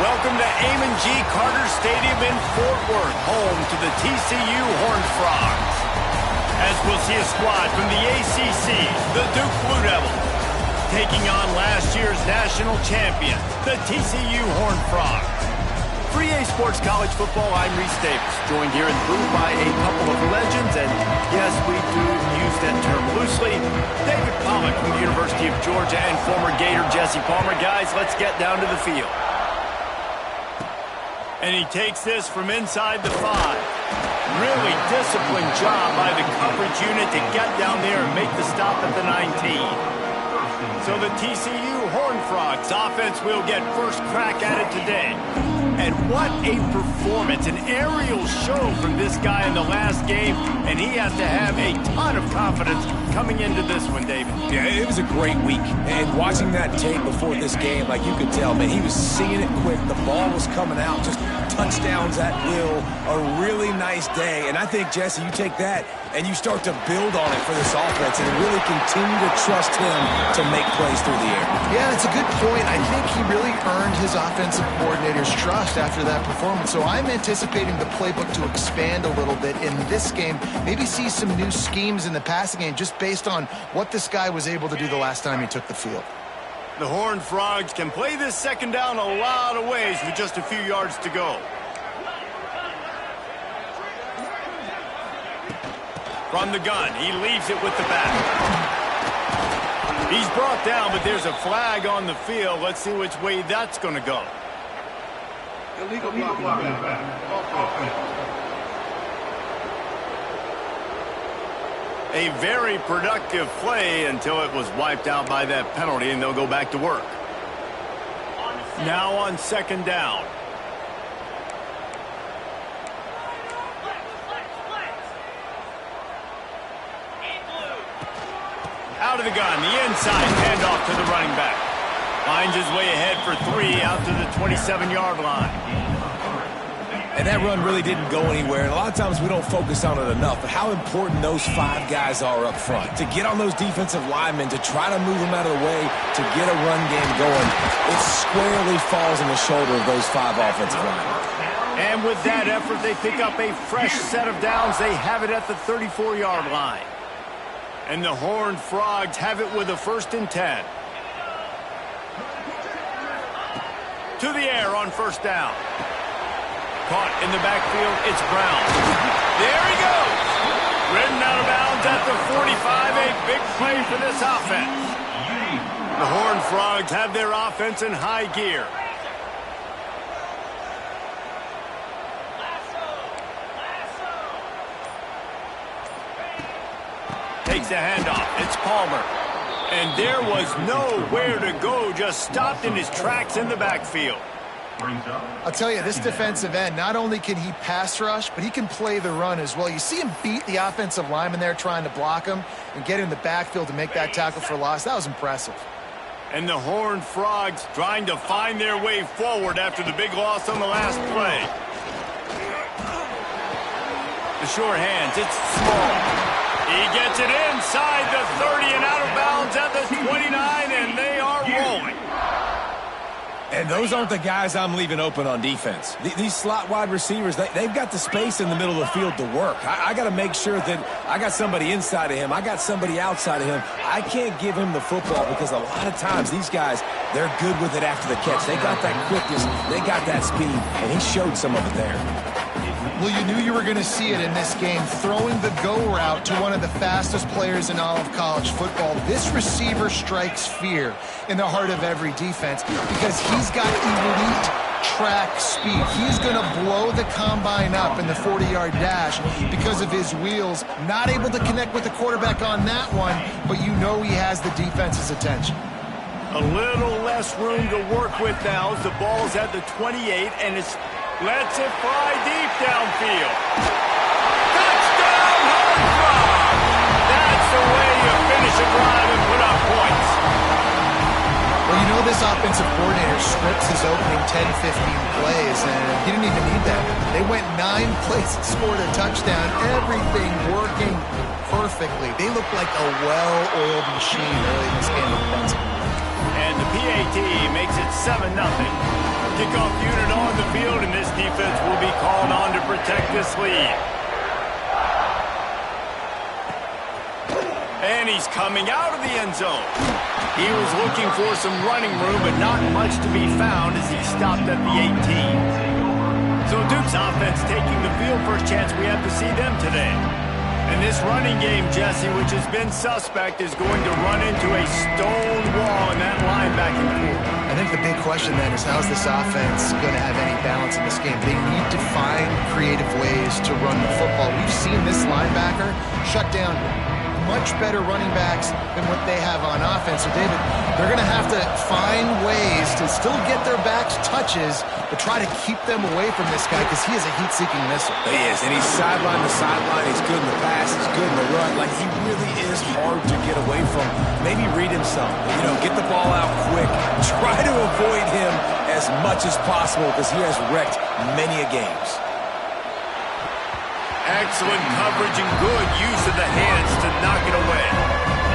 Welcome to Amon G. Carter Stadium in Fort Worth, home to the TCU Horned Frogs. As we'll see a squad from the ACC, the Duke Blue Devils, taking on last year's national champion, the TCU Horned Frogs. For EA Sports College Football, I'm Reese Davis, joined here in the booth by a couple of legends, and yes, we do use that term loosely. David Pollock from the University of Georgia and former Gator Jesse Palmer. Guys, let's get down to the field. And he takes this from inside the 5. Really disciplined job by the coverage unit to get down there and make the stop at the 19. So the TCU Horned Frogs offense will get first crack at it today. And what a performance, an aerial show from this guy in the last game, and he has to have a ton of confidence coming into this one, David. Yeah, it was a great week, and watching that tape before this game, like you could tell, man, he was seeing it quick. The ball was coming out, just touchdowns at will. A really nice day, and I think, Jesse, you take that and you start to build on it for this offense and really continue to trust him to make plays through the air. Yeah, that's a good point. I think he really earned his offensive coordinator's trust after that performance. So I'm anticipating the playbook to expand a little bit in this game. Maybe see some new schemes in the passing game just based on what this guy was able to do the last time he took the field. The Horned Frogs can play this second down a lot of ways with just a few yards to go. From the gun, he leaves it with the back. He's brought down, but there's a flag on the field. Let's see which way that's going to go. Illegal block. A very productive play until it was wiped out by that penalty, and they'll go back to work. Now on second down. Out of the gun, the inside handoff to the running back. Finds his way ahead for 3 out to the 27-yard line. And that run really didn't go anywhere, and a lot of times we don't focus on it enough, but how important those 5 guys are up front. To get on those defensive linemen, to try to move them out of the way, to get a run game going, it squarely falls on the shoulder of those 5 offensive linemen. And with that effort, they pick up a fresh set of downs. They have it at the 34-yard line. And the Horned Frogs have it with a 1st and 10. To the air on first down. Caught in the backfield, it's Brown. There he goes. Ridden out of bounds at the 45, a big play for this offense. The Horned Frogs have their offense in high gear. Takes the handoff. It's Palmer. And there was nowhere to go, just stopped in his tracks in the backfield. I'll tell you, this defensive end, not only can he pass rush, but he can play the run as well. You see him beat the offensive lineman there trying to block him and get in the backfield to make that tackle for loss. That was impressive. And the Horned Frogs trying to find their way forward after the big loss on the last play. The short hands, it's Small. He gets it inside the 30 and out of bounds at the 29, and they are rolling. And those aren't the guys I'm leaving open on defense. These slot wide receivers, they've got the space in the middle of the field to work. I got to make sure that I got somebody inside of him. I got somebody outside of him. I can't give him the football because a lot of times these guys, they're good with it after the catch. They got that quickness. They got that speed, and he showed some of it there. Well, you knew you were going to see it in this game, throwing the go route to one of the fastest players in all of college football. This receiver strikes fear in the heart of every defense because he's got elite track speed. He's going to blow the combine up in the 40-yard dash because of his wheels. Not able to connect with the quarterback on that one, but you know he has the defense's attention. A little less room to work with now as the ball's at the 28, and it's lets it fly deep downfield. Touchdown, Horned Frogs! That's the way you finish a drive and put up points. Well, you know this offensive coordinator scripts his opening 10, 15 plays, and he didn't even need that. They went 9 plays and scored a touchdown. Everything working perfectly. They look like a well-oiled machine early in this game offensively. And the PAT makes it 7-0. Kickoff unit on the field, and this defense will be called on to protect this lead. And he's coming out of the end zone. He was looking for some running room, but not much to be found as he stopped at the 18. So Duke's offense taking the field. First chance we have to see them today. And this running game, Jesse, which has been suspect, is going to run into a stone wall in that linebacking pool. I think the big question then is how's this offense going to have any balance in this game? They need to find creative ways to run the football. We've seen this linebacker shut down much better running backs than what they have on offense. So, David, they're going to have to find ways to still get their backs touches, but try to keep them away from this guy because he is a heat-seeking missile. He is, and he's sideline to sideline. He's good in the pass. He's good in the run. Like, he really is hard to get away from. Maybe read him some. You know, get the ball out quick. Try to avoid him as much as possible because he has wrecked many a games. Excellent coverage and good use of the hands to knock it away.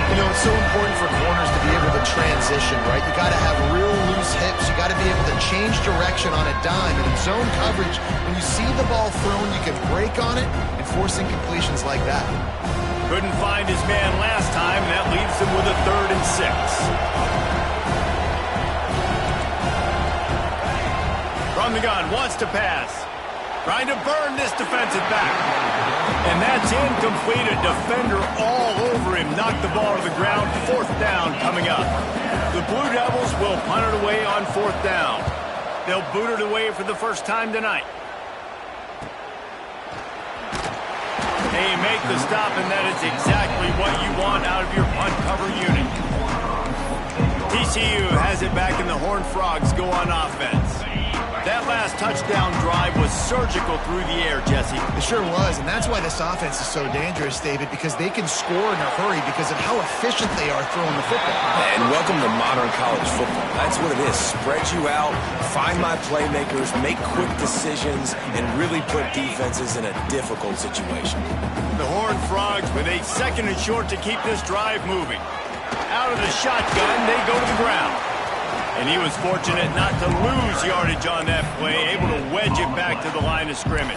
You know, it's so important for corners to be able to transition, right? You got to have real loose hips. You got to be able to change direction on a dime. And in zone coverage, when you see the ball thrown, you can break on it and force incompletions like that. Couldn't find his man last time. That leaves him with a 3rd and 6. From the gun, wants to pass. Trying to burn this defensive back. And that's incomplete. A defender all over him. Knocked the ball to the ground. 4th down coming up. The Blue Devils will punt it away on 4th down. They'll boot it away for the first time tonight. They make the stop, and that is exactly what you want out of your punt cover unit. TCU has it back, and the Horned Frogs go on offense. That last touchdown drive was surgical through the air, Jesse. It sure was, and that's why this offense is so dangerous, David, because they can score in a hurry because of how efficient they are throwing the football. And welcome to modern college football. That's what it is. Spread you out, find my playmakers, make quick decisions, and really put defenses in a difficult situation. The Horned Frogs with a 2nd and short to keep this drive moving. Out of the shotgun, they go to the ground. And he was fortunate not to lose yardage on that play, able to wedge it back to the line of scrimmage.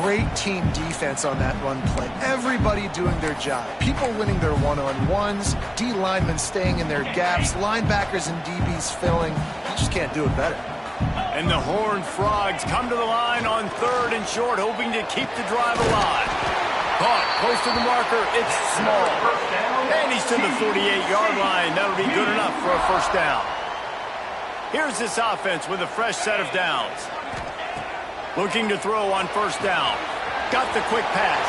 Great team defense on that run play. Everybody doing their job. People winning their one-on-ones, D linemen staying in their gaps, linebackers and DBs filling. You just can't do it better. And the Horned Frogs come to the line on 3rd and short, hoping to keep the drive alive. Caught close to the marker. It's small. And he's to the 48-yard line. That'll be good enough for a 1st down. Here's this offense with a fresh set of downs. Looking to throw on 1st down. Got the quick pass.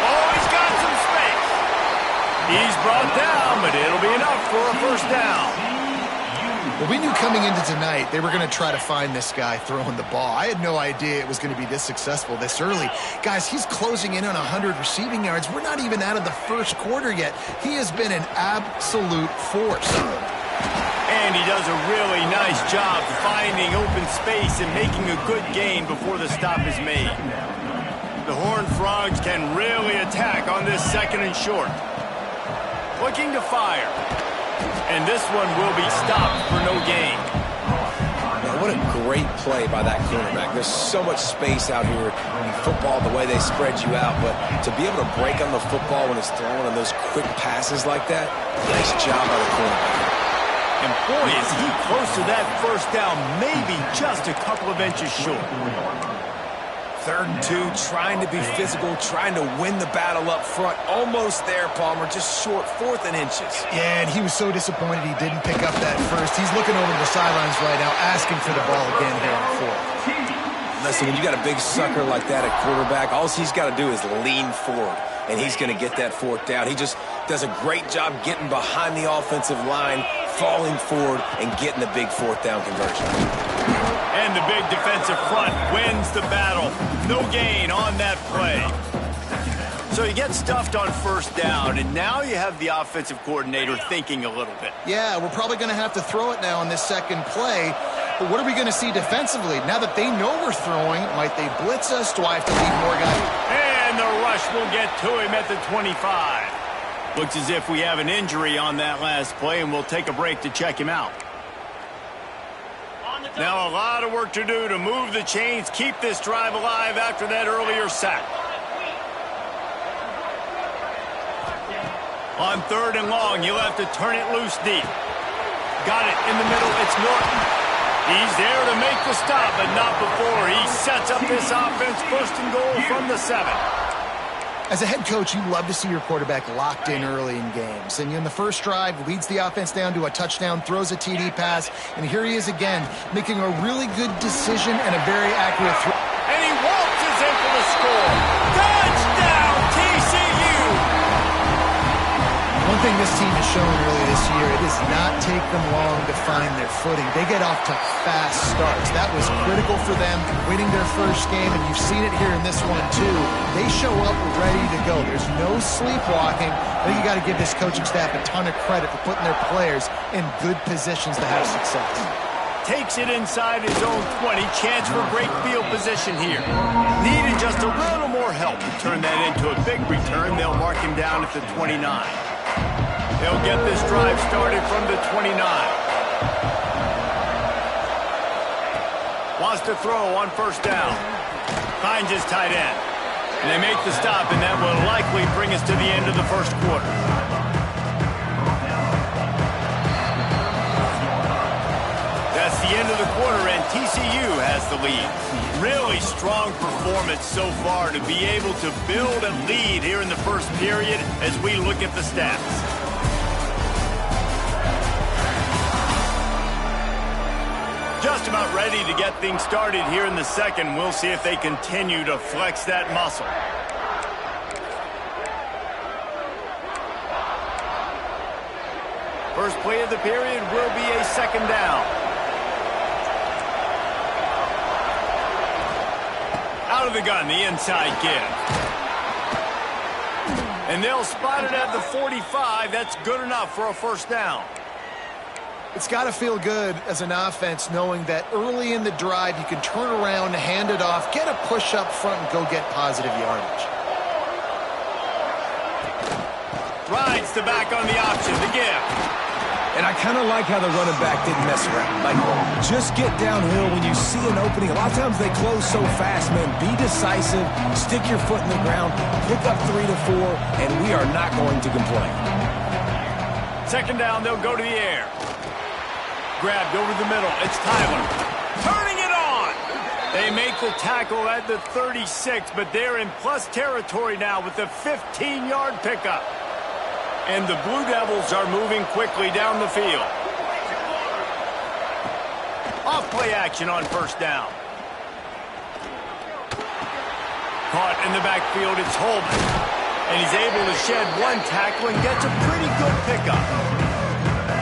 Oh, he's got some space. He's brought down, but it'll be enough for a 1st down. Well, we knew coming into tonight they were going to try to find this guy throwing the ball. I had no idea it was going to be this successful this early. Guys, he's closing in on 100 receiving yards. We're not even out of the 1st quarter yet. He has been an absolute force. And he does a really nice job finding open space and making a good gain before the stop is made. The Horned Frogs can really attack on this 2nd and short. Looking to fire. And this one will be stopped for no gain. Man, what a great play by that cornerback. There's so much space out here in football, the way they spread you out, but to be able to break on the football when it's thrown on those quick passes like that, nice job by the cornerback. And boy, is he close to that first down, maybe just a couple of inches short. 3rd and 2, trying to be physical, trying to win the battle up front. Almost there, Palmer, just short, 4th and inches. Yeah, and he was so disappointed he didn't pick up that first. He's looking over to the sidelines right now, asking for the ball again here on 4th. Listen, when you got a big sucker like that at quarterback, all he's got to do is lean forward, and he's going to get that 4th down. He just does a great job getting behind the offensive line, falling forward, and getting the big 4th down conversion. And the big defensive front wins the battle. No gain on that play. So you get stuffed on first down, and now you have the offensive coordinator thinking a little bit. Yeah, we're probably going to have to throw it now on this second play. But what are we going to see defensively? Now that they know we're throwing, might they blitz us? Do I have to leave more guys? And the rush will get to him at the 25. Looks as if we have an injury on that last play, and we'll take a break to check him out. Now a lot of work to do to move the chains, keep this drive alive after that earlier sack. On 3rd and long, you'll have to turn it loose deep. Got it in the middle, it's Norton. He's there to make the stop, but not before he sets up this offense 1st and goal from the 7. As a head coach, you love to see your quarterback locked in early in games. And in the first drive, leads the offense down to a touchdown, throws a TD pass, and here he is again, making a really good decision and a very accurate throw. And he waltzes in for the score. Touchdown, TCU! One thing this team has shown early this year, it does not take them long to find their footing. They get off to fast starts. That was critical for them, winning their first game, and you've seen it here in this one too. They show up ready to go. There's no sleepwalking. I think you got to give this coaching staff a ton of credit for putting their players in good positions to have success. Takes it inside his own 20. Chance for great field position here. Needed just a little more help to turn that into a big return. They'll mark him down at the 29. They'll get this drive started from the 29. Wants to throw on 1st down. Finds his tight end. And they make the stop, and that will likely bring us to the end of the 1st quarter. That's the end of the quarter, and TCU has the lead. Really strong performance so far to be able to build a lead here in the 1st period as we look at the stats. Just about ready to get things started here in the 2nd. We'll see if they continue to flex that muscle. First play of the period will be a 2nd down. Out of the gun, the inside give. And they'll spot it at the 45. That's good enough for a 1st down. It's got to feel good as an offense knowing that early in the drive you can turn around, hand it off, get a push up front, and go get positive yardage. Rides the back on the option, the give. And I kind of like how the running back didn't mess around. Like, just get downhill when you see an opening. A lot of times they close so fast, man. Be decisive, stick your foot in the ground, pick up 3 to 4, and we are not going to complain. 2nd down, they'll go to the air. Grabbed over the middle. It's Tyler. Turning it on. They make the tackle at the 36, but they're in plus territory now with the 15-yard pickup. And the Blue Devils are moving quickly down the field. Off play action on 1st down. Caught in the backfield, it's Holman. And he's able to shed one tackle and gets a pretty good pickup.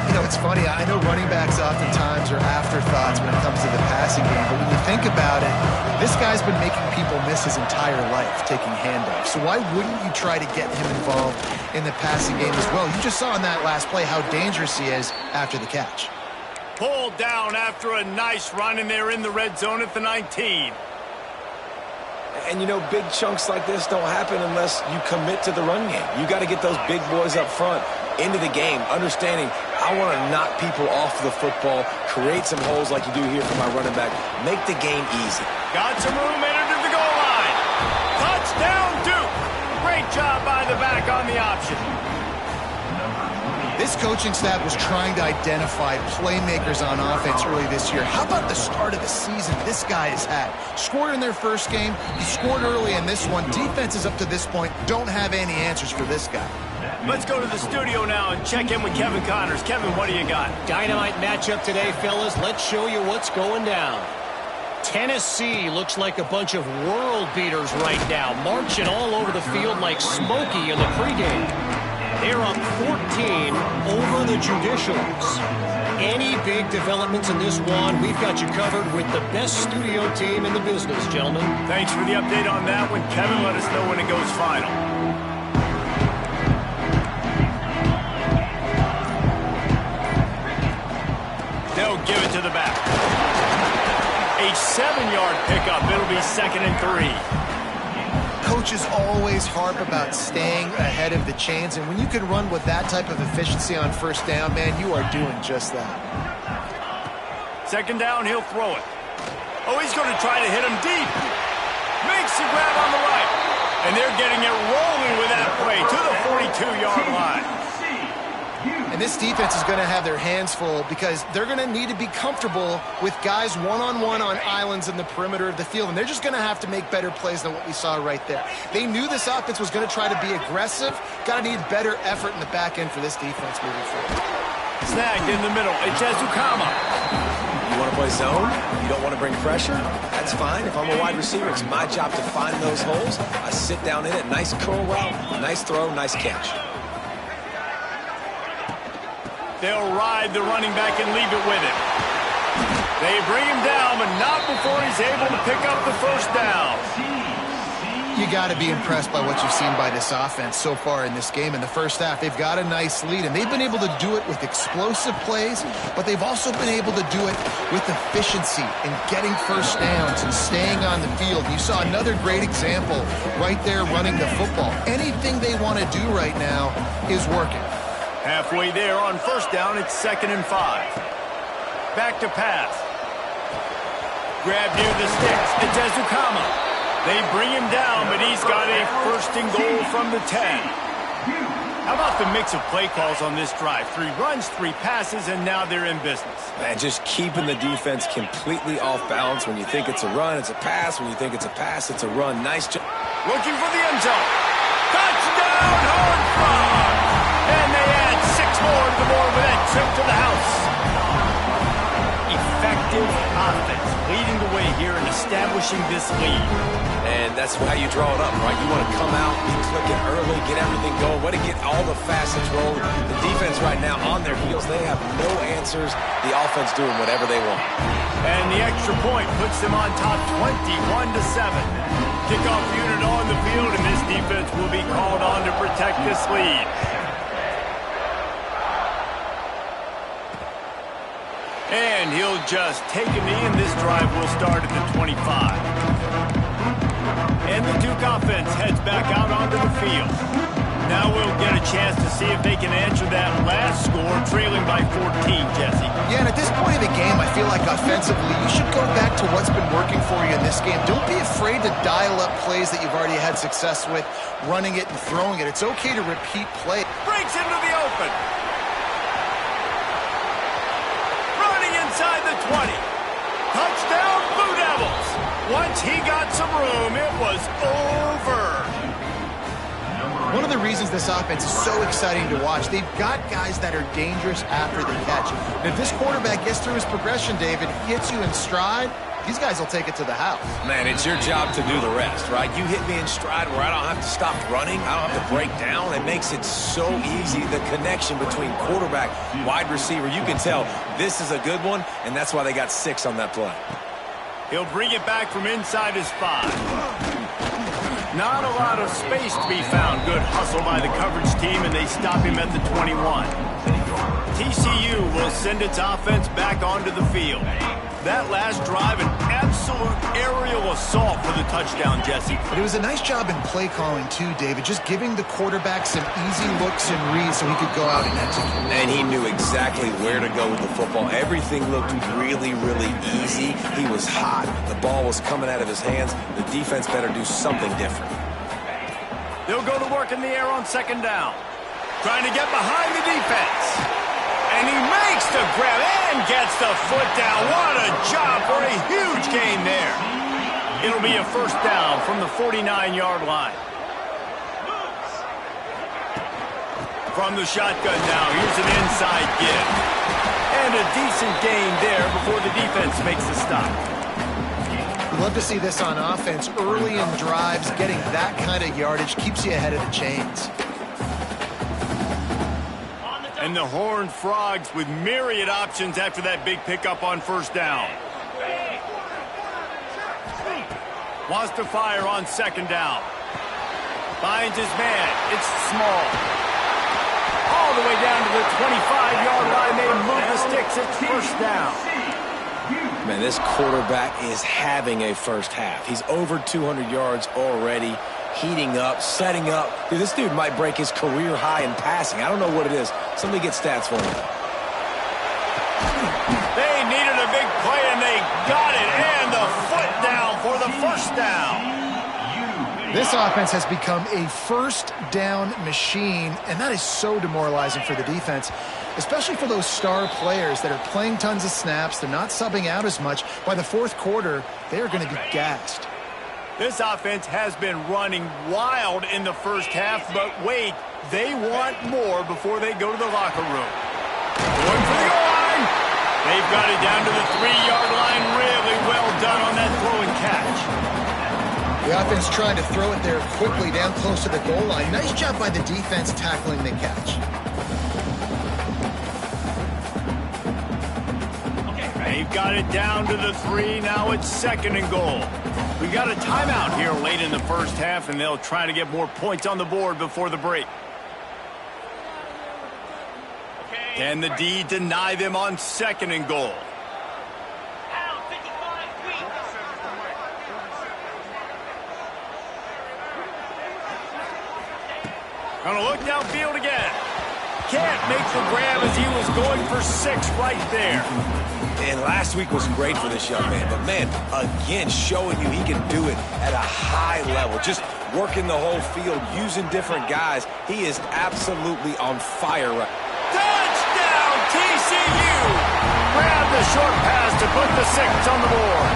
You know, it's funny. I know running backs oftentimes are afterthoughts when it comes to the passing game, but when you think about it, this guy's been making people miss his entire life taking handoffs. So why wouldn't you try to get him involved in the passing game as well? You just saw in that last play how dangerous he is after the catch. Pulled down after a nice run, and they're in the red zone at the 19. And, you know, big chunks like this don't happen unless you commit to the run game. You got to get those big boys up front into the game, understanding I want to knock people off the football, create some holes like you do here for my running back, make the game easy. Got some room, entered to the goal line. Touchdown, Duke. Great job by the back on the option. This coaching staff was trying to identify playmakers on offense early this year. How about the start of the season this guy has had? Scored in their first game. He scored early in this one. Defenses up to this point don't have any answers for this guy. Let's go to the studio now and check in with Kevin Connors. Kevin, what do you got? Dynamite matchup today, fellas. Let's show you what's going down. Tennessee looks like a bunch of world beaters right now, marching all over the field like Smokey in the pregame. They're up 14 over the Judicials. Any big developments in this one, we've got you covered with the best studio team in the business, gentlemen. Thanks for the update on that one, Kevin. Let us know when it goes final. They'll give it to the back. A 7-yard pickup. It'll be 2nd and 3. Coaches always harp about staying ahead of the chains, and when you can run with that type of efficiency on first down, man, you are doing just that. 2nd down, he'll throw it. Oh, he's going to try to hit him deep. Makes the grab on the right. And they're getting it rolling with that play to the 42-yard line. And this defense is going to have their hands full because they're going to need to be comfortable with guys one-on-one on islands in the perimeter of the field. And they're just going to have to make better plays than what we saw right there. They knew this offense was going to try to be aggressive. Got to need better effort in the back end for this defense moving forward. Snagged in the middle. It's Ezukama. You want to play zone? You don't want to bring pressure? That's fine. If I'm a wide receiver, it's my job to find those holes. I sit down in it. Nice curl route, nice throw, nice catch. They'll ride the running back and leave it with him. They bring him down, but not before he's able to pick up the first down. You got to be impressed by what you've seen by this offense so far in this game. In the first half, they've got a nice lead, and they've been able to do it with explosive plays, but they've also been able to do it with efficiency and getting first downs and staying on the field. You saw another great example right there running the football. Anything they want to do right now is working. Halfway there on first down, it's 2nd and 5. Back to pass. Grab near the sticks. It's Ezukama. They bring him down, but he's got a 1st and goal from the 10. How about the mix of play calls on this drive? 3 runs, 3 passes, and now they're in business. Man, just keeping the defense completely off balance. When you think it's a run, it's a pass. When you think it's a pass, it's a run. Nice job. Looking for the end zone. Touchdown, Horned Frogs! And they add 6 more to the board with that trip to the house. Effective offense leading the way here and establishing this lead. And that's how you draw it up, right? You want to come out, be clicking early, get everything going, way to get all the facets rolling. The defense right now on their heels, they have no answers. The offense doing whatever they want. And the extra point puts them on top 21-7. Kickoff unit on the field, and this defense will be called on to protect this lead. And he'll just take a knee, and this drive will start at the 25. And the Duke offense heads back out onto the field. Now we'll get a chance to see if they can answer that last score, trailing by 14, Jesse. Yeah, and at this point in the game, I feel like offensively, you should go back to what's been working for you in this game. Don't be afraid to dial up plays that you've already had success with, running it and throwing it. It's okay to repeat play. Breaks into the open. Inside the 20. Touchdown, Blue Devils. Once he got some room, it was over. One of the reasons this offense is so exciting to watch, they've got guys that are dangerous after the catch. And if this quarterback gets through his progression, David, hits you in stride, these guys will take it to the house. Man, it's your job to do the rest, right? You hit me in stride where I don't have to stop running. I don't have to break down. It makes it so easy, the connection between quarterback, wide receiver. You can tell this is a good one, and that's why they got 6 on that play. He'll bring it back from inside his 5. Not a lot of space to be found. Good hustle by the coverage team, and they stop him at the 21. TCU will send its offense back onto the field. That last drive, an absolute aerial assault for the touchdown, Jesse. But it was a nice job in play calling too, David, just giving the quarterback some easy looks and reads so he could go out and execute. And he knew exactly where to go with the football. Everything looked really, really easy. He was hot. The ball was coming out of his hands. The defense better do something different. They'll go to work in the air on second down. Trying to get behind the defense. And he makes the grab and gets the foot down. What a job for a huge gain there. It'll be a first down from the 49-yard line. From the shotgun now, here's an inside give. And a decent gain there before the defense makes the stop. We'd love to see this on offense. Early in drives, getting that kind of yardage keeps you ahead of the chains. And the Horned Frogs with myriad options after that big pickup on first down. Wants to fire on second down. Finds his man. It's small. All the way down to the 25-yard line. They move the sticks. It's first down. Man, this quarterback is having a first half. He's over 200 yards already. Heating up, setting up. Dude, this dude might break his career high in passing. I don't know what it is. Somebody get stats for him. They needed a big play, and they got it. And the foot down for the first down. This offense has become a first down machine, and that is so demoralizing for the defense, especially for those star players that are playing tons of snaps. They're not subbing out as much. By the fourth quarter, they are going to be gassed. This offense has been running wild in the first half, but wait, they want more before they go to the locker room. Going for the goal line. They've got it down to the 3-yard line. Really well done on that throw and catch. The offense trying to throw it there quickly down close to the goal line. Nice job by the defense tackling the catch. They've got it down to the 3. Now it's second and goal. We got a timeout here late in the first half, and they'll try to get more points on the board before the break. Can the D deny them on second and goal? Gonna look downfield again. Can't make the grab as he was going for 6 right there. And last week was great for this young man. But, man, again, showing you he can do it at a high level. Just working the whole field, using different guys. He is absolutely on fire right now. Touchdown, TCU! Grab the short pass to put the 6 on the board.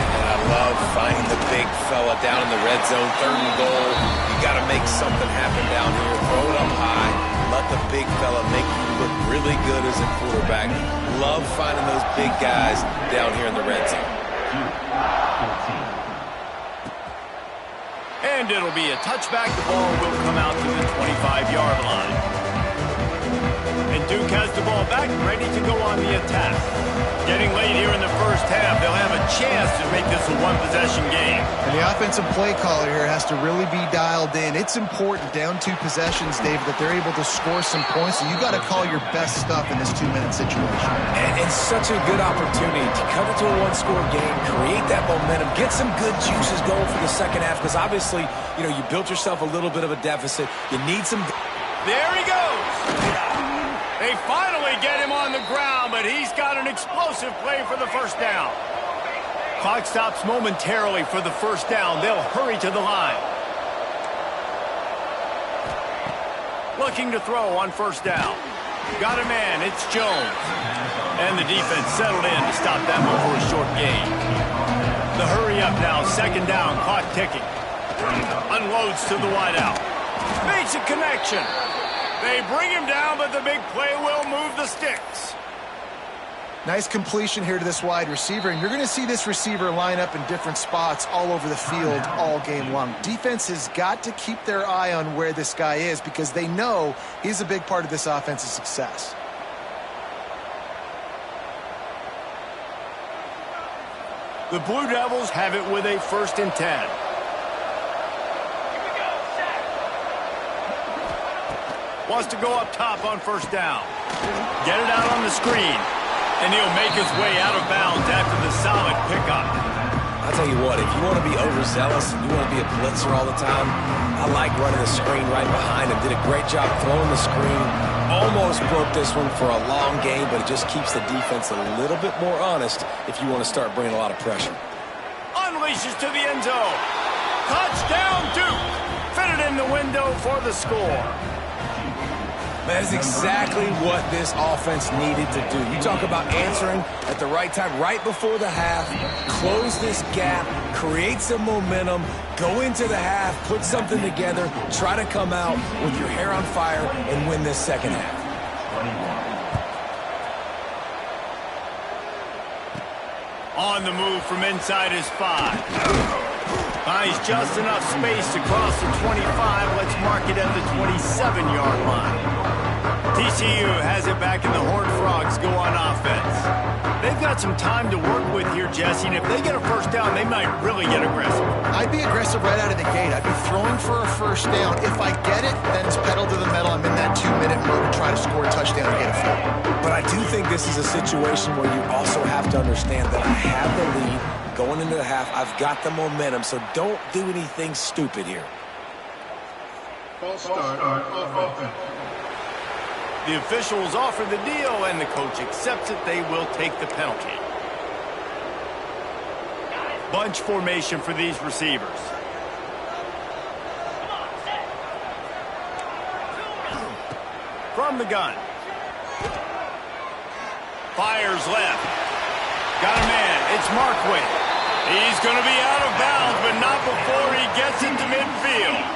And I love finding the big fella down in the red zone, third and goal. You got to make something happen down here. Throw it up high. Let the big fella make you look really good as a quarterback. Love finding those big guys down here in the red zone. And it'll be a touchback. The ball will come out to the 25-yard line. And Duke has the ball back, ready to go on the attack. Getting late here in the first half, they'll have a chance to make this a one-possession game. And the offensive play caller here has to really be dialed in. It's important, down 2 possessions, David, that they're able to score some points. So you got to call your best stuff in this 2-minute situation. And it's such a good opportunity to cut it to a one-score game, create that momentum, get some good juices going for the second half, because obviously, you know, you built yourself a little bit of a deficit. You need some... There he goes. They finally get him on the ground, but he's got an explosive play for the first down. Clock stops momentarily for the first down. They'll hurry to the line. Looking to throw on first down. Got a man, it's Jones. And the defense settled in to stop that one for a short gain. The hurry up now, second down, clock ticking. Unloads to the wideout. Makes a connection. They bring him down, but the big play will move the sticks. Nice completion here to this wide receiver, and you're going to see this receiver line up in different spots all over the field all game long. Defense has got to keep their eye on where this guy is because they know he's a big part of this offense's success. The Blue Devils have it with a 1st and 10. Wants to go up top on first down. Get it out on the screen. And he'll make his way out of bounds after the solid pickup. I'll tell you what, if you want to be overzealous and you want to be a blitzer all the time, I like running the screen right behind him. Did a great job throwing the screen. Almost broke this one for a long game, but it just keeps the defense a little bit more honest if you want to start bringing a lot of pressure. Unleashes to the end zone. Touchdown, Duke. Fitted in the window for the score. That is exactly what this offense needed to do. You talk about answering at the right time, right before the half, close this gap, create some momentum, go into the half, put something together, try to come out with your hair on fire and win this second half. On the move from inside his 5. Finds just enough space to cross the 25. Let's mark it at the 27-yard line. TCU has it back and the Horned Frogs go on offense. They've got some time to work with here, Jesse, and if they get a first down, they might really get aggressive. I'd be aggressive right out of the gate. I'd be throwing for a first down. If I get it, then it's pedal to the metal. I'm in that 2-minute mode to try to score a touchdown and get a field. But I do think this is a situation where you also have to understand that I have the lead going into the half. I've got the momentum, so don't do anything stupid here. False start on offense. The officials offer the deal, and the coach accepts it. They will take the penalty. Bunch formation for these receivers. From the gun. Fires left. Got a man. It's Markway. He's going to be out of bounds, but not before he gets into midfield.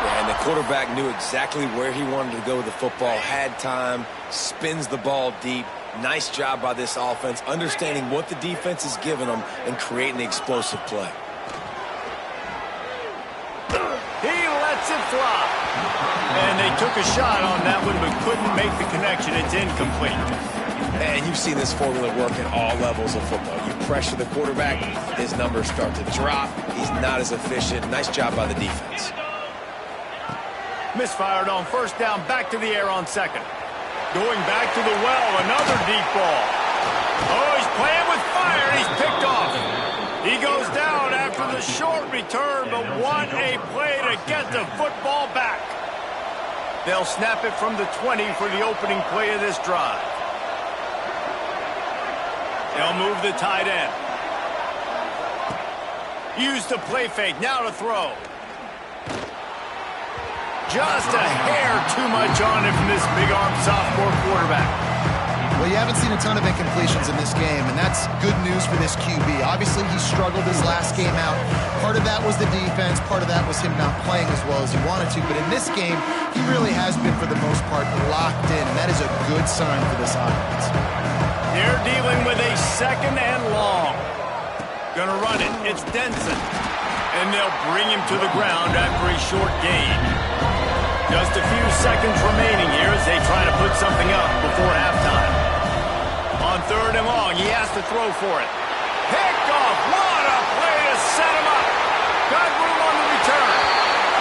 And the quarterback knew exactly where he wanted to go with the football, had time, spins the ball deep. Nice job by this offense, understanding what the defense is giving them and creating the explosive play. He lets it fly. And they took a shot on that one, but couldn't make the connection. It's incomplete. And you've seen this formula work at all levels of football. You pressure the quarterback, his numbers start to drop. He's not as efficient. Nice job by the defense. Misfired on first down, back to the air on second. Going back to the well, another deep ball. Oh, he's playing with fire, and he's picked off. He goes down after the short return, but what a play to get the football back. They'll snap it from the 20 for the opening play of this drive. They'll move the tight end. Use the play fake, now to throw. Just a hair too much on it from this big-arm sophomore quarterback. Well, you haven't seen a ton of incompletions in this game, and that's good news for this QB. Obviously, he struggled his last game out. Part of that was the defense. Part of that was him not playing as well as he wanted to. But in this game, he really has been, for the most part, locked in, and that is a good sign for this offense. They're dealing with a second and long. Gonna run it. It's Denson. And they'll bring him to the ground after a short gain. Just a few seconds remaining here as they try to put something up before halftime. On third and long, he has to throw for it. Picked off. What a play to set him up. Got room on the return.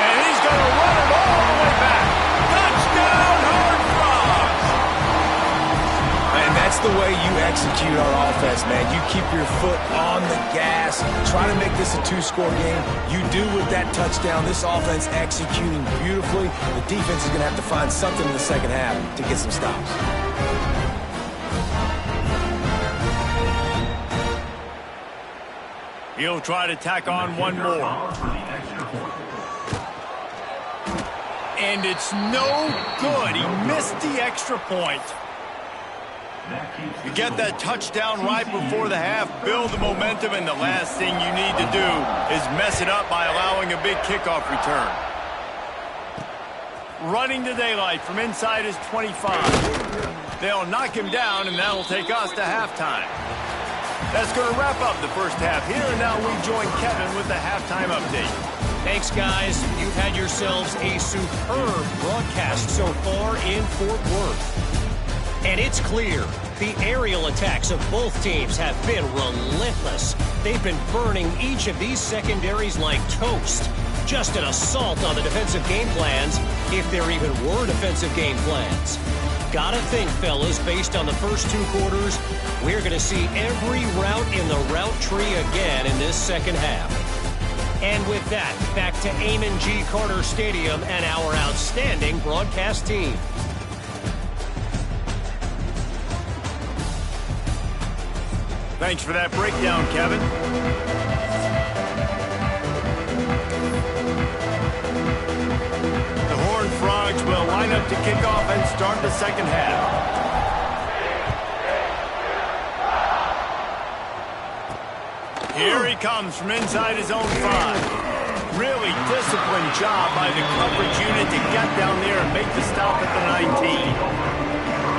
And he's going to run it all the way back. Touchdown, Horned Frogs. And that's the way you execute our offense, man. You keep your foot on the gas, try to make this a two-score game. You do with that touchdown. This offense executing beautifully. The defense is going to have to find something in the second half to get some stops. He'll try to tack on one more. And it's no good. He missed the extra point. You get that touchdown right before the half, build the momentum, and the last thing you need to do is mess it up by allowing a big kickoff return. Running to daylight from inside his 25. They'll knock him down, and that'll take us to halftime. That's going to wrap up the first half here, and now we join Kevin with the halftime update. Thanks, guys. You've had yourselves a superb broadcast so far in Fort Worth. And it's clear, the aerial attacks of both teams have been relentless. They've been burning each of these secondaries like toast. Just an assault on the defensive game plans, if there even were defensive game plans. Gotta think, fellas, based on the first 2 quarters, we're going to see every route in the route tree again in this second half. And with that, back to Amon G. Carter Stadium and our outstanding broadcast team. Thanks for that breakdown, Kevin. The Horned Frogs will line up to kick off and start the second half. Here he comes from inside his own 5. Really disciplined job by the coverage unit to get down there and make the stop at the 19.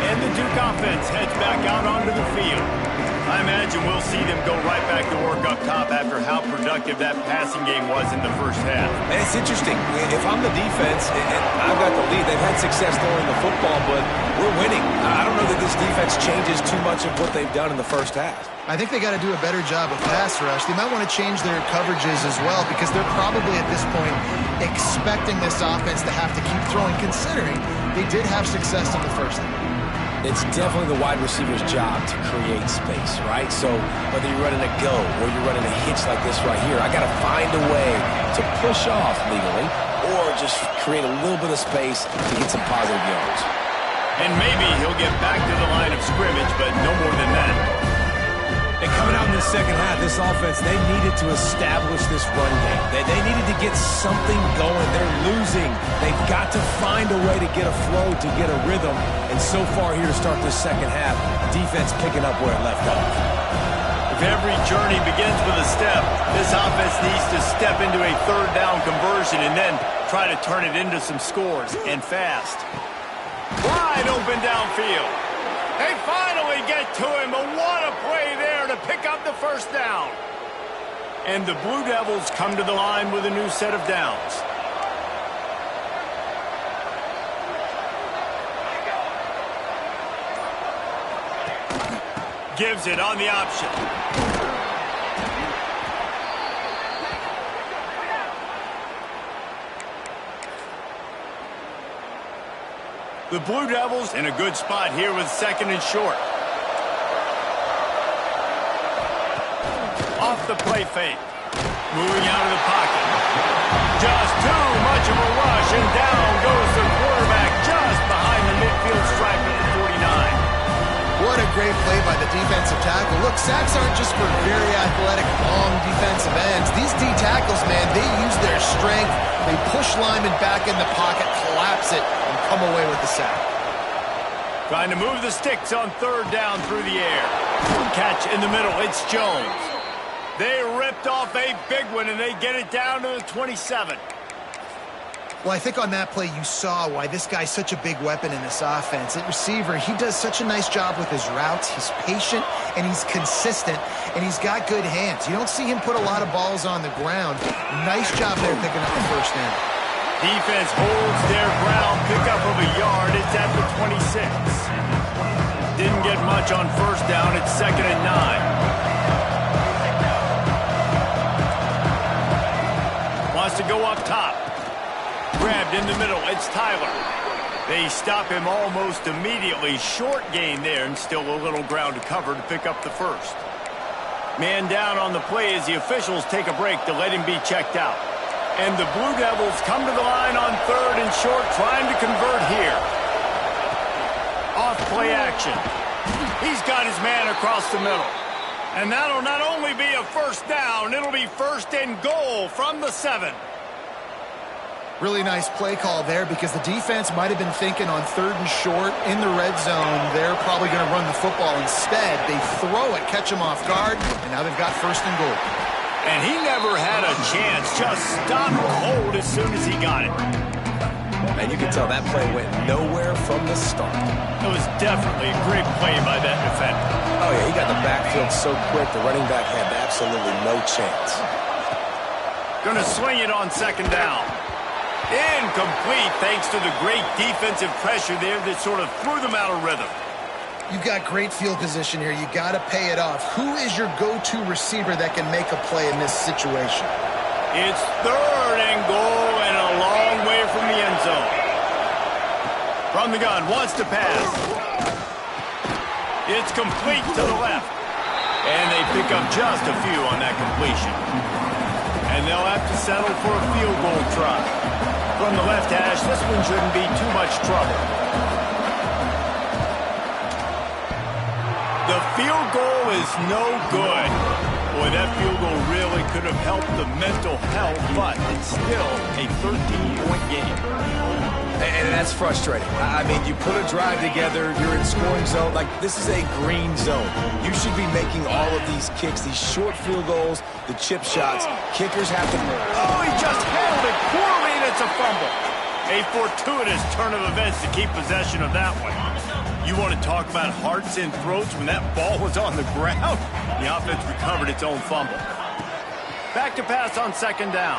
And the Duke offense heads back out onto the field. I imagine we'll see them go right back to work up top after how productive that passing game was in the first half. And it's interesting. If I'm the defense and I've got the lead, they've had success throwing the football, but we're winning. I don't know that this defense changes too much of what they've done in the first half. I think they got to do a better job of pass rush. They might want to change their coverages as well because they're probably at this point expecting this offense to have to keep throwing, considering they did have success in the first half. It's definitely the wide receiver's job to create space, right? So whether you're running a go or you're running a hitch like this right here, I got to find a way to push off legally or just create a little bit of space to get some positive yards. And maybe he'll get back to the line of scrimmage, but no more than that. And coming out in the second half, this offense, they needed to establish this run game. They needed to get something going. They're losing. They've got to find a way to get a flow, to get a rhythm. And so far here to start this second half, defense picking up where it left off. If every journey begins with a step, this offense needs to step into a third down conversion and then try to turn it into some scores, and fast. Wide open downfield. They finally get to him, but what a play there to pick up the first down. And the Blue Devils come to the line with a new set of downs. Gives it on the option. The Blue Devils in a good spot here with second and short. Off the play fake. Moving out of the pocket. Just too much of a rush, and down goes the quarterback just behind the midfield stripe at the 49. What a great play by the defensive tackle. Look, sacks aren't just for very athletic, long defensive ends. These D tackles, man, they use their strength. They push linemen back in the pocket, collapse it, and come away with the sack. Trying to move the sticks on third down through the air. Catch in the middle. It's Jones. They ripped off a big one, and they get it down to the 27. Well, I think on that play you saw why this guy's such a big weapon in this offense. At receiver, he does such a nice job with his routes. He's patient, and he's consistent, and he's got good hands. You don't see him put a lot of balls on the ground. Nice job there picking up the first down. Defense holds their ground. Pickup of a yard. It's at the 26. Didn't get much on first down. It's 2nd and 9. Wants to go up top. Grabbed in the middle. It's Tyler. They stop him almost immediately. Short gain there, and still a little ground to cover to pick up the first. Man down on the play as the officials take a break to let him be checked out. And the Blue Devils come to the line on third and short, trying to convert here. Off play action. He's got his man across the middle. And that'll not only be a first down, it'll be 1st and goal from the 7. Really nice play call there because the defense might have been thinking on third and short in the red zone. They're probably going to run the football. Instead, they throw it, catch him off guard, and now they've got 1st and goal. And he never had a chance. Just stopped cold as soon as he got it. And you can tell that play went nowhere from the start. It was definitely a great play by that defender. Oh, yeah, he got the backfield so quick, the running back had absolutely no chance. Going to swing it on 2nd down. Incomplete thanks to the great defensive pressure there that sort of threw them out of rhythm. You've got great field position here. You got to pay it off. Who is your go-to receiver that can make a play in this situation? It's 3rd and goal and a long way from the end zone. From the gun, wants to pass. It's complete to the left. And they pick up just a few on that completion. And they'll have to settle for a field goal try. From the left hash, this one shouldn't be too much trouble. The field goal is no good. Boy, that field goal really could have helped the mental health, but it's still a 13-point game. And that's frustrating. I mean, you put a drive together, you're in scoring zone. Like, this is a green zone. You should be making all of these kicks, these short field goals, the chip shots. Kickers have to... Oh, he just handled it poorly, and it's a fumble. A fortuitous turn of events to keep possession of that one. You want to talk about hearts and throats when that ball was on the ground? The offense recovered its own fumble. Back to pass on 2nd down.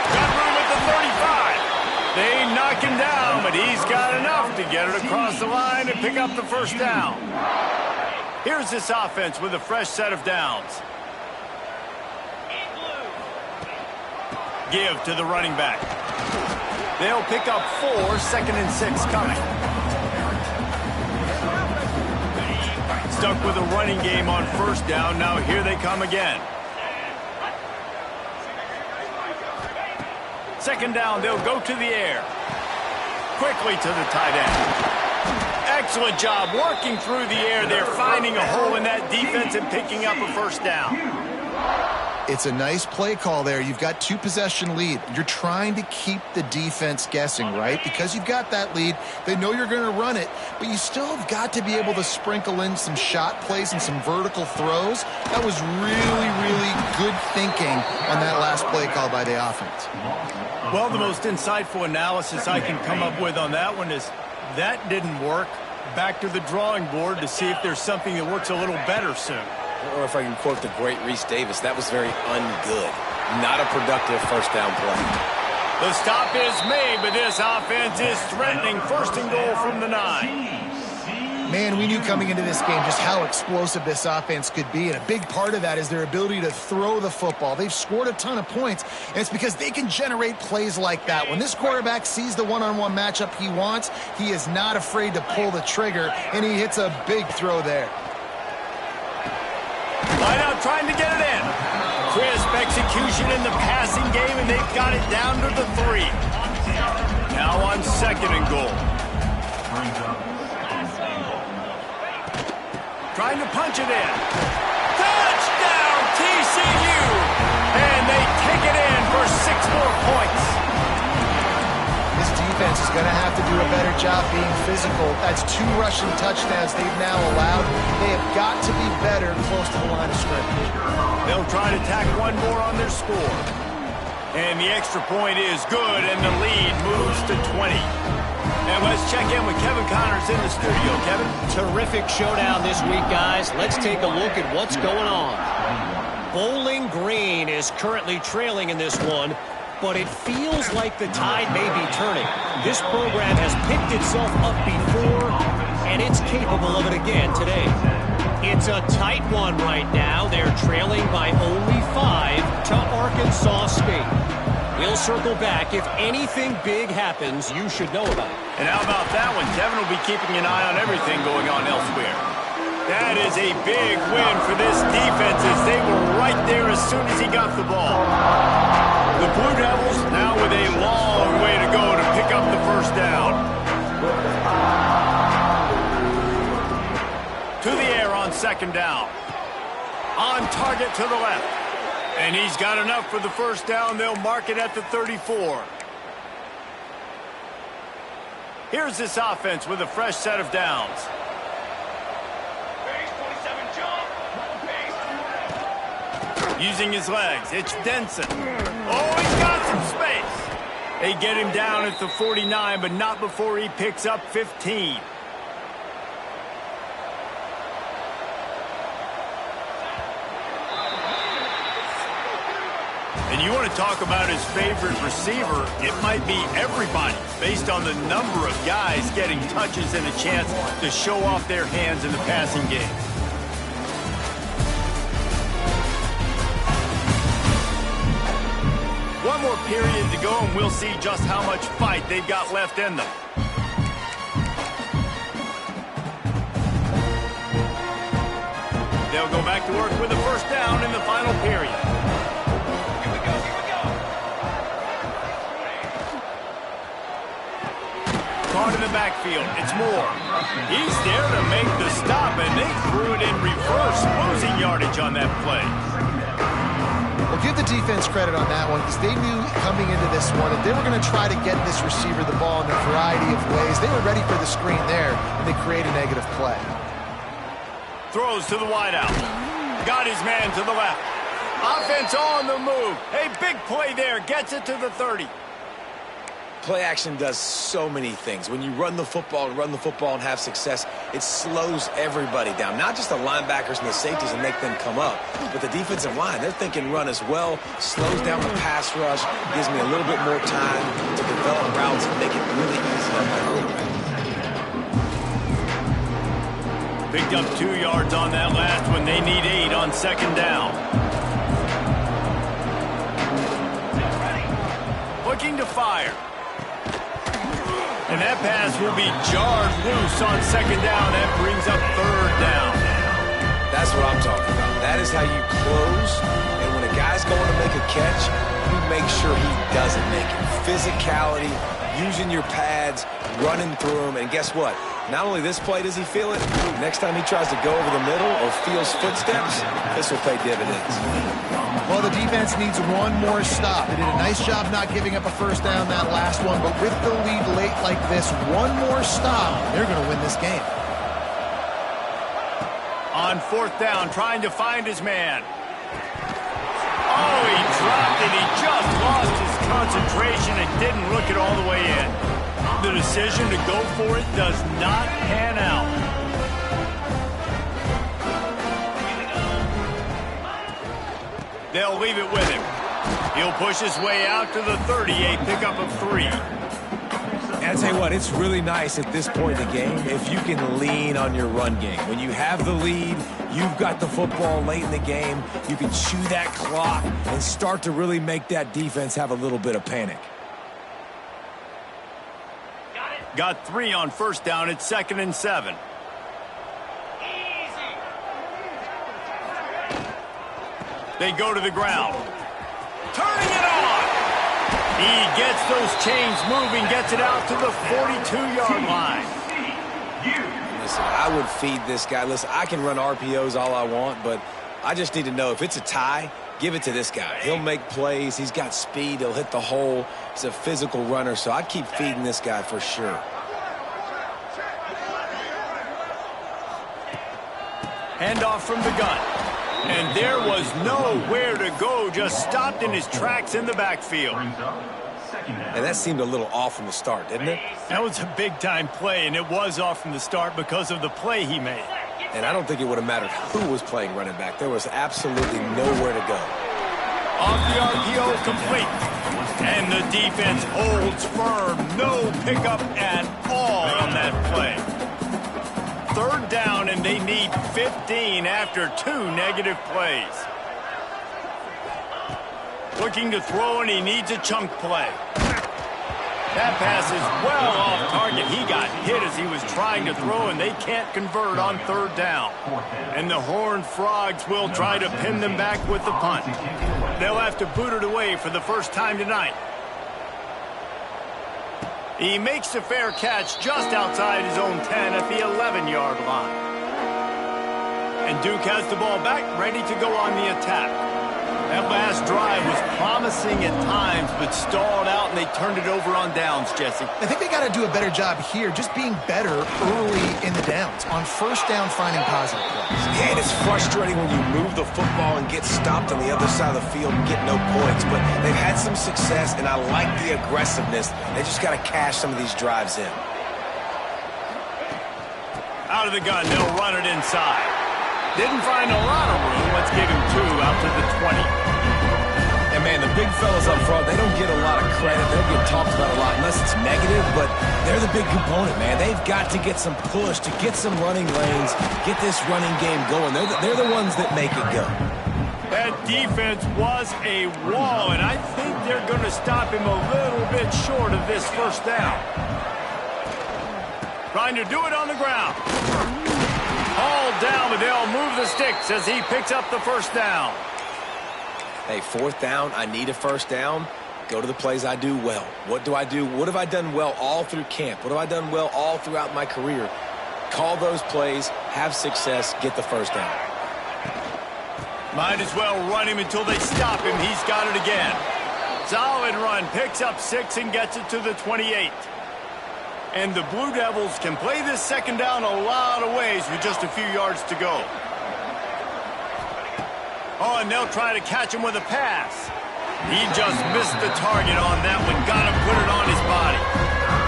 Got room at the 35. They knock him down, but he's got enough to get it across the line and pick up the 1st down. Here's this offense with a fresh set of downs. Give to the running back. They'll pick up 4, 2nd and 6 coming. Stuck with a running game on 1st down. Now here they come again. 2nd down, they'll go to the air. Quickly to the tight end. Excellent job working through the air. They're finding a hole in that defense and picking up a 1st down. It's a nice play call there. You've got 2-possession lead. You're trying to keep the defense guessing, right? Because you've got that lead, they know you're going to run it, but you still have got to be able to sprinkle in some shot plays and some vertical throws. That was really, really good thinking on that last play call by the offense. Well, the most insightful analysis I can come up with on that one is that didn't work. Back to the drawing board to see if there's something that works a little better soon. Or if I can quote the great Reese Davis, that was very ungood. Not a productive 1st down play. The stop is made, but this offense is threatening 1st and goal from the 9. Man, we knew coming into this game just how explosive this offense could be, and a big part of that is their ability to throw the football. They've scored a ton of points, and it's because they can generate plays like that. When this quarterback sees the one-on-one matchup he wants, he is not afraid to pull the trigger, and he hits a big throw there. Line out trying to get it in. Crisp execution in the passing game, and they've got it down to the 3. Now on 2nd and goal. Trying to punch it in. Touchdown, TCU! And they take it in for 6 more points. This defense is going to have to do a better job being physical. That's 2 rushing touchdowns they've now allowed. They have got to be better close to the line of scrimmage. They'll try to tack 1 more on their score. And the extra point is good, and the lead moves to 20. And let's check in with Kevin Connors in the studio. Kevin? Terrific showdown this week, guys. Let's take a look at what's going on. Bowling Green is currently trailing in this one, but it feels like the tide may be turning. This program has picked itself up before, and it's capable of it again today. It's a tight one right now. They're trailing by only 5 to Arkansas State. We'll circle back. If anything big happens, you should know about it. And how about that one? Kevin will be keeping an eye on everything going on elsewhere. That is a big win for this defense as they were right there as soon as he got the ball. The Blue Devils now with a long way to go to pick up the 1st down. To the air on 2nd down. On target to the left. And he's got enough for the 1st down. They'll mark it at the 34. Here's this offense with a fresh set of downs. Using his legs, it's Denson. Oh, he's got some space. They get him down at the 49, but not before he picks up 15. And you want to talk about his favorite receiver, it might be everybody, based on the number of guys getting touches and a chance to show off their hands in the passing game. more period to go, and we'll see just how much fight they've got left in them. They'll go back to work with a first down in the final period. Here we go. Caught in the backfield. It's Moore. He's there to make the stop, and they threw it in reverse, losing yardage on that play. Well, give the defense credit on that one because they knew coming into this one that they were going to try to get this receiver the ball in a variety of ways. They were ready for the screen there, and they create a negative play. Throws to the wideout. Got his man to the left. Offense on the move. A big play there. Gets it to the 30. Play action does so many things. When you run the football and have success, it slows everybody down. Not just the linebackers and the safeties and make them come up, but the defensive line. They're thinking run as well, slows down the pass rush, gives me a little bit more time to develop routes and make it really easy on my quarterback. Picked up 2 yards on that last one. They need 8 on second down. Looking to fire. And that pass will be jarred loose on second down. That brings up third down. That's what I'm talking about. That is how you close. And when a guy's going to make a catch, you make sure he doesn't make it. Physicality, using your pads, running through them. And guess what? Not only this play does he feel it, next time he tries to go over the middle or feels footsteps, this will pay dividends. Well, the defense needs one more stop. They did a nice job not giving up a first down that last one, but with the lead late like this, one more stop, they're going to win this game. On fourth down, trying to find his man. Oh, he dropped it. He just lost his concentration and didn't look it all the way in. The decision to go for it does not pan out. They'll leave it with him. He'll push his way out to the 30, a pickup of 3. And I tell you what, it's really nice at this point in the game if you can lean on your run game. When you have the lead, you've got the football late in the game, you can chew that clock and start to really make that defense have a little bit of panic. Got 3 on first down. It's 2nd and 7. They go to the ground. Turning it on. He gets those chains moving, gets it out to the 42-yard line. Listen, I would feed this guy. Listen, I can run RPOs all I want, but I just need to know if it's a tie, give it to this guy. He'll make plays. He's got speed. He'll hit the hole. He's a physical runner, so I'd keep feeding this guy for sure. Handoff from the gun. And there was nowhere to go, just stopped in his tracks in the backfield. And that seemed a little off from the start, didn't it? That was a big-time play, and it was off from the start because of the play he made. And I don't think it would have mattered who was playing running back. There was absolutely nowhere to go. Off the RPO, complete. And the defense holds firm. No pickup at all on that play. Third down, and they need 15 after 2 negative plays. Looking to throw, and he needs a chunk play. That pass is well off target. He got hit as he was trying to throw, and they can't convert on third down. And the Horned Frogs will try to pin them back with the punt. They'll have to boot it away for the first time tonight. He makes the fair catch just outside his own 10 at the 11-yard line. And Duke has the ball back, ready to go on the attack. That last drive was promising at times, but stalled out, and they turned it over on downs, Jesse. I think they got to do a better job here, just being better early in the downs. On first down, finding positive plays. Yeah, and it's frustrating when you move the football and get stopped on the other side of the field and get no points. But they've had some success, and I like the aggressiveness. They just got to cash some of these drives in. Out of the gun, they'll run it inside. Didn't find a lot of room. Let's give him 2 out to the 20. And, man, the big fellas up front, they don't get a lot of credit. They don't get talked about a lot unless it's negative, but they're the big component, man. They've got to get some push, to get some running lanes, get this running game going. They're the ones that make it go. And That defense was a wall, and I think they're going to stop him a little bit short of this first down. Trying to do it on the ground. Hauled down, but they'll move the sticks as he picks up the first down. Hey, fourth down, I need a first down. Go to the plays I do well. What do I do? What have I done well all through camp? What have I done well all throughout my career? Call those plays, have success, get the first down. Might as well run him until they stop him. He's got it again. Solid run, picks up 6 and gets it to the 28. And the Blue Devils can play this second down a lot of ways with just a few yards to go. Oh, and they'll try to catch him with a pass. He just missed the target on that one. Got to put it on his body.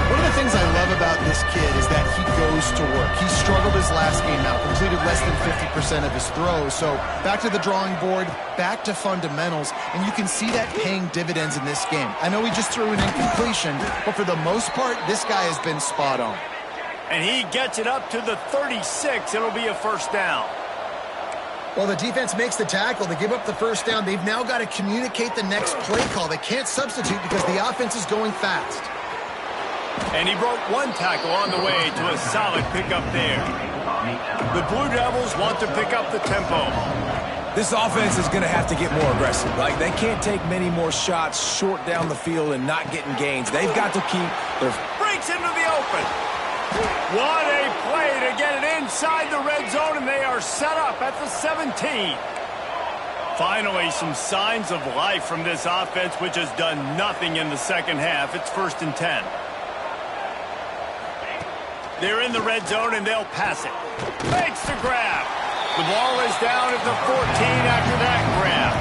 One of the things I love about this kid is that he goes to work. He struggled his last game out, completed less than 50% of his throws. So back to the drawing board, back to fundamentals, and you can see that paying dividends in this game. I know he just threw an incompletion, but for the most part, this guy has been spot on. And he gets it up to the 36. It'll be a first down. Well, the defense makes the tackle. They give up the first down. They've now got to communicate the next play call. They can't substitute because the offense is going fast. And he broke one tackle on the way to a solid pickup there. The Blue Devils want to pick up the tempo. This offense is going to have to get more aggressive. Like, they can't take many more shots short down the field and not getting gains. They've got to keep their... Breaks into the open. What a play to get it inside the red zone, and they are set up at the 17. Finally, some signs of life from this offense, which has done nothing in the second half. It's 1st and 10. They're in the red zone, and they'll pass it. Makes the grab. The ball is down at the 14 after that grab.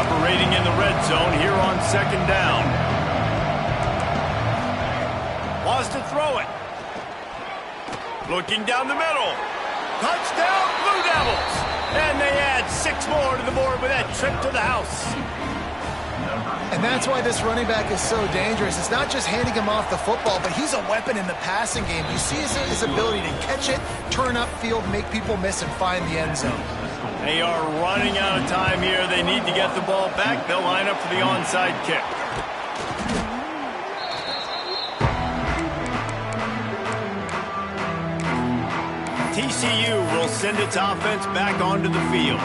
Operating in the red zone here on 2nd down. Wants to throw it. Looking down the middle. Touchdown, Blue Devils. And they add 6 more to the board with that trip to the house. And that's why this running back is so dangerous. It's not just handing him off the football, but he's a weapon in the passing game. You see his ability to catch it, turn upfield, make people miss, and find the end zone. They are running out of time here. They need to get the ball back. They'll line up for the onside kick. TCU will send its offense back onto the field.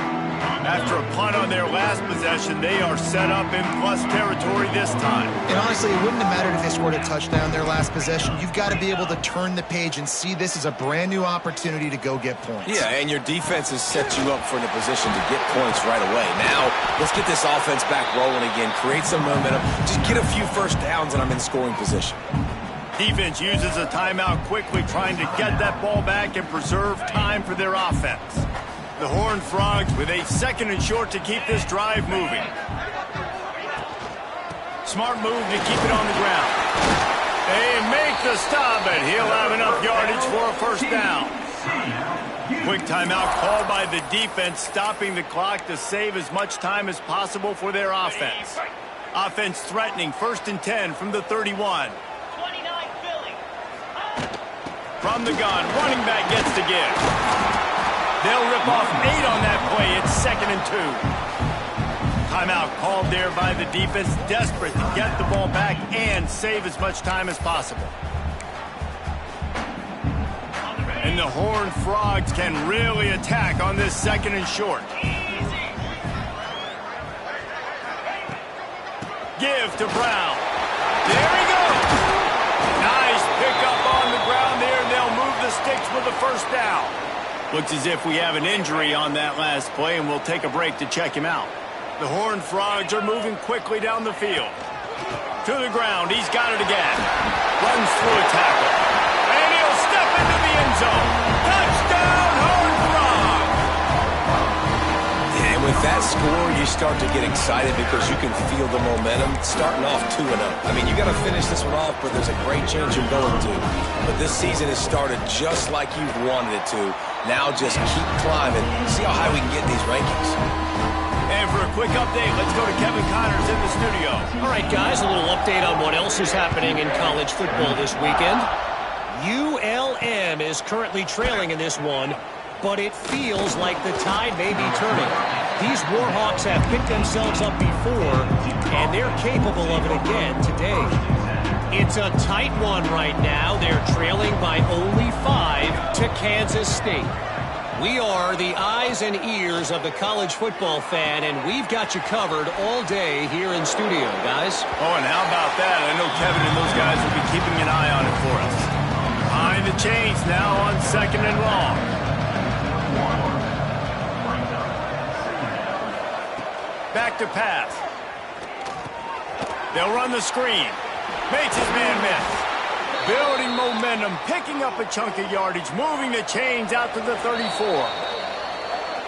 After a punt on their last possession, they are set up in plus territory this time. And honestly, it wouldn't have mattered if they scored a touchdown their last possession. You've got to be able to turn the page and see this as a brand new opportunity to go get points. Yeah, and your defense has set you up for the position to get points right away. Now, let's get this offense back rolling again, create some momentum, just get a few first downs, and I'm in scoring position. Defense uses a timeout quickly, trying to get that ball back and preserve time for their offense. The Horned Frogs with a 2nd and short to keep this drive moving. Smart move to keep it on the ground. They make the stop, and he'll have enough yardage for a first down. Quick timeout called by the defense, stopping the clock to save as much time as possible for their offense. Offense threatening, 1st and 10 from the 31. From the gun, running back gets to give. They'll rip off 8 on that play. It's 2nd and 2. Timeout called there by the defense, desperate to get the ball back and save as much time as possible. And the Horned Frogs can really attack on this 2nd and short. Give to Brown. There he goes. Nice pickup on the ground there, and they'll move the sticks with the first down. Looks as if we have an injury on that last play, and we'll take a break to check him out. The Horned Frogs are moving quickly down the field. To the ground, he's got it again. Runs through a tackle. And he'll step into the end zone. Touchdown, Horned Frogs! And with that score, you start to get excited because you can feel the momentum starting off 2-0. I mean, you got to finish this one off, but there's a great change you're going to. But this season has started just like you've wanted it to. Now just keep climbing. See how high we can get in these rankings. And for a quick update, let's go to Kevin Connors in the studio. All right, guys, a little update on what else is happening in college football this weekend. ULM is currently trailing in this one, but it feels like the tide may be turning. These Warhawks have picked themselves up before, and they're capable of it again today. It's a tight one right now. They're trailing by only 5 to Kansas State. We are the eyes and ears of the college football fan, and we've got you covered all day here in studio, guys. Oh, and how about that? I know Kevin and those guys will be keeping an eye on it for us. Behind the chains now on 2nd and long. Back to pass. They'll run the screen. Makes his man miss. Building momentum, picking up a chunk of yardage, moving the chains out to the 34.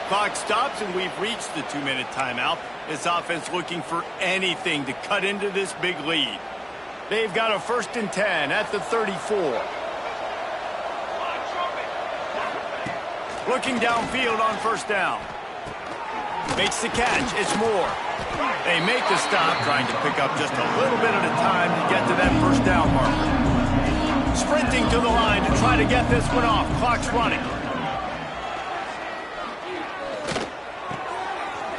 Clock stops, and we've reached the 2-minute timeout. This offense looking for anything to cut into this big lead. They've got a 1st and 10 at the 34. Looking downfield on 1st down. Makes the catch. It's Moore. They make the stop, trying to pick up just a little bit at a time to get to that 1st down marker. Sprinting to the line to try to get this one off. Clock's running.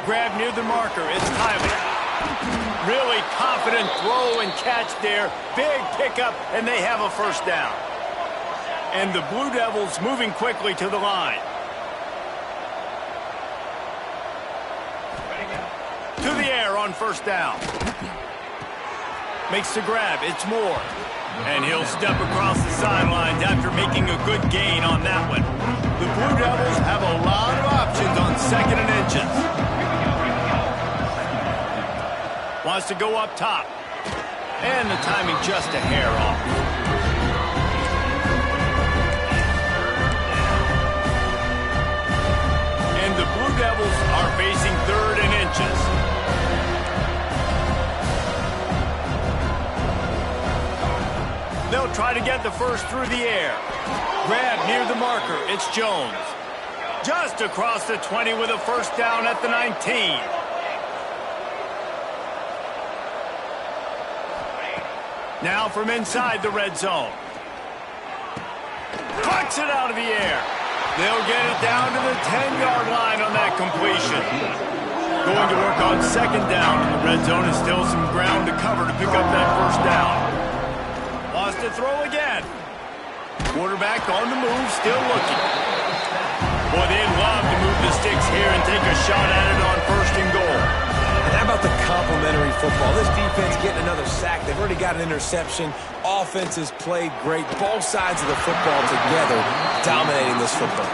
Grab near the marker. It's Tyler. Really confident throw and catch there. Big pickup, and they have a 1st down. And the Blue Devils moving quickly to the line. To the air on 1st down. Makes the grab. It's Moore. And he'll step across the sidelines after making a good gain on that one. The Blue Devils have a lot of options on 2nd and inches. Wants to go up top. And the timing just a hair off. And the Blue Devils are facing 3rd and inches. They'll try to get the 1st through the air. Grab near the marker. It's Jones. Just across the 20 with a 1st down at the 19. Now from inside the red zone. Plucks it out of the air. They'll get it down to the 10-yard line on that completion. Going to work on 2nd down. The red zone is still some ground to cover to pick up that 1st down. Wants to throw again. Quarterback on the move, still looking. Boy, they'd love to move the sticks here and take a shot at it on 1st and goal. And how about the complementary football? This defense getting another sack. They've already got an interception. Offense has played great. Both sides of the football together dominating this football.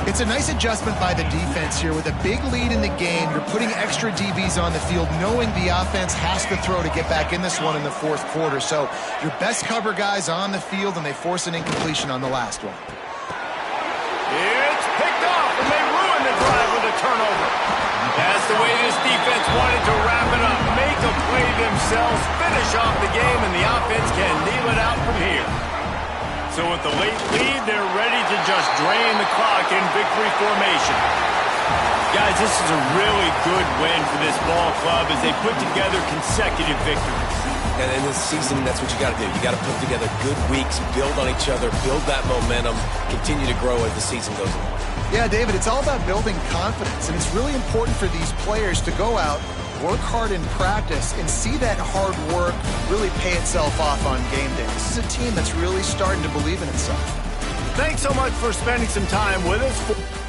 It's a nice adjustment by the defense here. With a big lead in the game, you're putting extra DBs on the field, knowing the offense has to throw to get back in this one in the 4th quarter. So your best cover guys on the field, and they force an incompletion on the last one. It's picked off, and they ruin the drive with a turnover. That's the way this defense wanted to wrap it up. Make a play themselves, finish off the game, and the offense can kneel it out from here. So with the late lead, they're ready to just drain the clock in victory formation. Guys, this is a really good win for this ball club as they put together consecutive victories. And in this season, that's what you got to do. You got to put together good weeks, build on each other, build that momentum, continue to grow as the season goes on. Yeah, David, it's all about building confidence, and it's really important for these players to go out, work hard in practice, and see that hard work really pay itself off on game day. This is a team that's really starting to believe in itself. Thanks so much for spending some time with us.